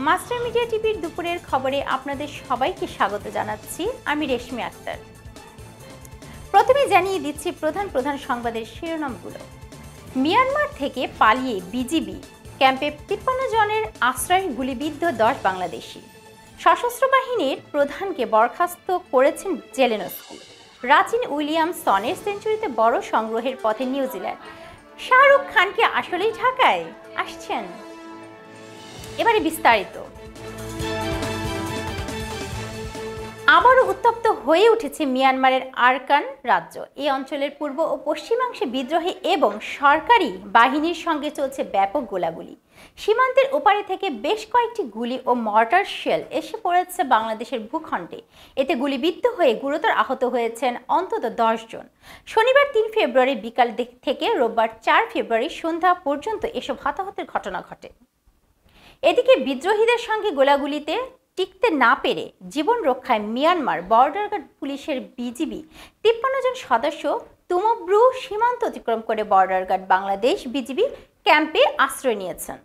Master media টিভির দুপুরের খবরে আপনাদের সবাইকে স্বাগত জানাচ্ছি। আমি রেশমি আক্তার। প্রথমে জানিয়ে দিচ্ছি প্রধান সংবাদের শিরোনামগুলো। মিয়ানমার থেকে পালিয়ে বিজিবি ক্যাম্পে 53 জনের আশ্রয়ে গুলিবিদ্ধ 10 বাংলাদেশি। সশস্ত্র বাহিনীর প্রধানকে বরখাস্ত করেছেন জেলেনস্কি। রাচিন উইলিয়ামসনের সেঞ্চুরিতে বড় সংগ্রহের পথে নিউজিল্যান্ড। শাহরুখ খানকে আসলেই ঢাকায় আসছেন? এবারে বিস্তারিত। আবারও উত্তপ্ত হয়ে উঠেছে মিয়ানমারের আরাকান রাজ্য। এই অঞ্চলের পূর্ব ও পশ্চিমাংশে বিদ্রোহী এবং সরকারি বাহিনীর সঙ্গে চলছে ব্যাপক গোলাগুলি। সীমান্তের ওপারে থেকে বেশ কয়েকটি গুলি ও মর্টার শেল এসে পড়েছে বাংলাদেশের ভূখণ্ডে। এতে গুলিবিদ্ধ হয়ে গুরুতর আহত হয়েছেন অন্তত 10 জন। শনিবার 3 ফেব্রুয়ারি বিকাল থেকে রোববার 4 ফেব্রুয়ারি সন্ধ্যা পর্যন্ত এসব হতাহতের ঘটনা ঘটে। এদিকে বিদ্রোহীদের সঙ্গে গোলাগুলিতে টিকতে না পেরে জীবন রক্ষায় মিয়ানমার বর্ডার গার্ড পুলিশের বিজিবি 53 জন সদস্য তুমব্রু সীমান্ত অতিক্রম করে বর্ডার গার্ড বাংলাদেশ বিজিবি ক্যাম্পে আশ্রয় নিয়েছেন।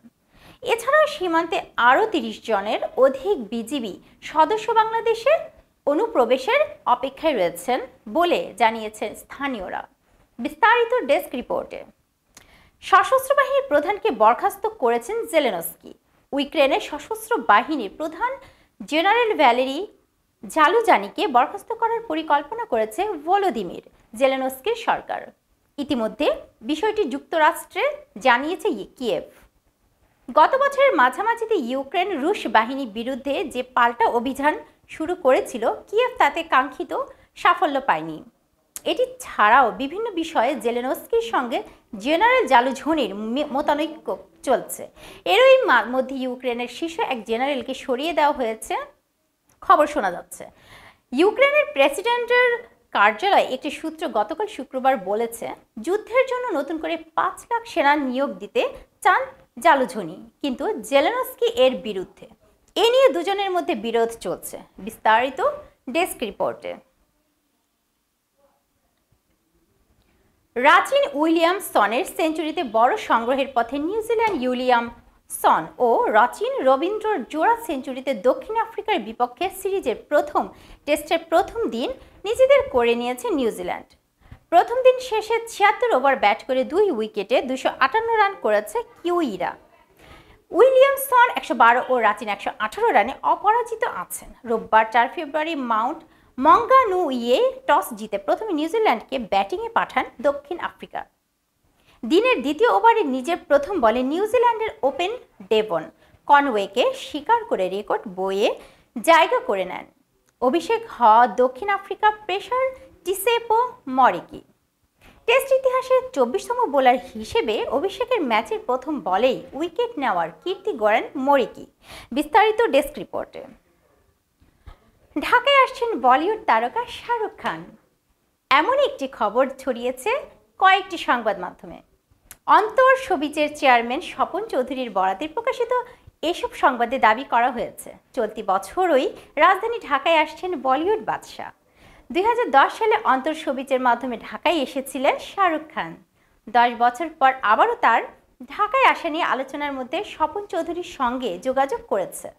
এছাড়াও সীমান্তে আরও 30 জনের অধিক বিজিবি সদস্য বাংলাদেশের অনুপ্রবেশের অপেক্ষায় রয়েছেন বলে জানিয়েছেন স্থানীয়রা। বিস্তারিত ডেস্ক রিপোর্টে। সশস্ত্র বাহিনীর প্রধানকে বরখাস্ত করেছেন জেলেনস্কি। ইউক্রেনের সশস্ত্র বাহিনীর প্রধান জেনারেল ভ্যালেরি জালুজানিকে বরখাস্ত করার পরিকল্পনা করেছে ভলোদিমির জেলেনস্কির সরকার। ইতিমধ্যে বিষয়টি যুক্তরাষ্ট্রে জানিয়েছে কিয়েভ। গত বছরের মাঝামাঝিতে ইউক্রেন রুশ বাহিনীর বিরুদ্ধে যে পাল্টা অভিযান শুরু করেছিল, কিয়েভ তাতে কাঙ্ক্ষিত সাফল্য পায়নি। এটি ছাড়াও বিভিন্ন বিষয়ে জেলেনস্কির সঙ্গে জেনারেল জালুঝনির মতানৈক্য চলছে। এরই মধ্যে ইউক্রেনের শীর্ষ এক জেনারেলকে সরিয়ে দেওয়া হয়েছে খবর শোনা যাচ্ছে। ইউক্রেনের প্রেসিডেন্টের কার্যালয়ে একটি সূত্র গতকাল শুক্রবার বলেছে, যুদ্ধের জন্য নতুন করে 5 লাখ সেনা নিয়োগ দিতে চান জালুঝনি, কিন্তু জেলেনস্কি এর বিরুদ্ধে। এ নিয়ে দুজনের মধ্যে বিরোধ চলছে। বিস্তারিত ডেস্ক রিপোর্টে। রাচিন উইলিয়ামসনের সেঞ্চুরিতে বড় সংগ্রহের পথে নিউজিল্যান্ড। উইলিয়ামসন ও রাচিন রবীন্দ্রর জোড়া সেঞ্চুরিতে দক্ষিণ আফ্রিকার বিপক্ষে সিরিজের প্রথম টেস্টের প্রথম দিন নিজেদের করে নিয়েছে নিউজিল্যান্ড। প্রথম দিন শেষে 76 ওভার ব্যাট করে 2 উইকেটে 258 রান করেছে কিউইরা। উইলিয়ামসন 112 ও রাচিন 118 রানে অপরাজিত আছেন। রোববার 4 ফেব্রুয়ারি মাউন্ট মঙ্গানুইয়ে টস জিতে প্রথমে নিউজিল্যান্ডকে ব্যাটিংয়ে পাঠান দক্ষিণ আফ্রিকা। দিনের দ্বিতীয় ওভারে নিজের প্রথম বলে নিউজিল্যান্ডের ওপেন ডেভন কনওয়েকে শিকার করে রেকর্ড বইয়ে জায়গা করে নেন অভিষেক হওয়া দক্ষিণ আফ্রিকা পেসার টিসেপো মরিকি। টেস্ট ইতিহাসের 24তম বোলার হিসেবে অভিষেকের ম্যাচের প্রথম বলেই উইকেট নেওয়ার কীর্তি গড়েন মরিকি। বিস্তারিত ডেস্ক রিপোর্টে। ঢাকায় আসছেন বলিউড তারকা শাহরুখ খান। এমন একটি খবর ছড়িয়েছে কয়েকটি সংবাদ মাধ্যমে। অন্তর শোবিজের চেয়ারম্যান স্বপন চৌধুরীর বরাতে প্রকাশিত এসব সংবাদে দাবি করা হয়েছে, চলতি বছরই রাজধানী ঢাকায় আসছেন বলিউড বাদশা। 2010 সালে অন্তর শোবিজের মাধ্যমে ঢাকায় এসেছিলেন শাহরুখ খান। 10 বছর পর আবারও তার ঢাকায় আসা নিয়ে আলোচনার মধ্যে স্বপন চৌধুরীর সঙ্গে যোগাযোগ করেছে,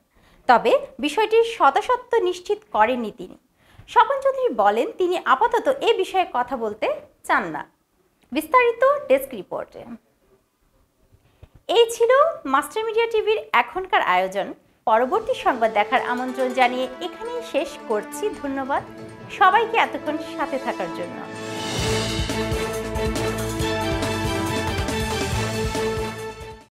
তবে বিষয়টির সত্য নিশ্চিত করেননি তিনি। স্বপন চৌধুরী বলেন, তিনি আপাতত এ বিষয়ে কথা বলতে চান না। বিস্তারিত ডেস্ক রিপোর্টে। এই ছিল মাস্টার মিডিয়া টিভির এখনকার আয়োজন। পরবর্তী সংবাদ দেখার আমন্ত্রণ জানিয়ে এখানেই শেষ করছি। ধন্যবাদ সবাইকে এতক্ষণ সাথে থাকার জন্য।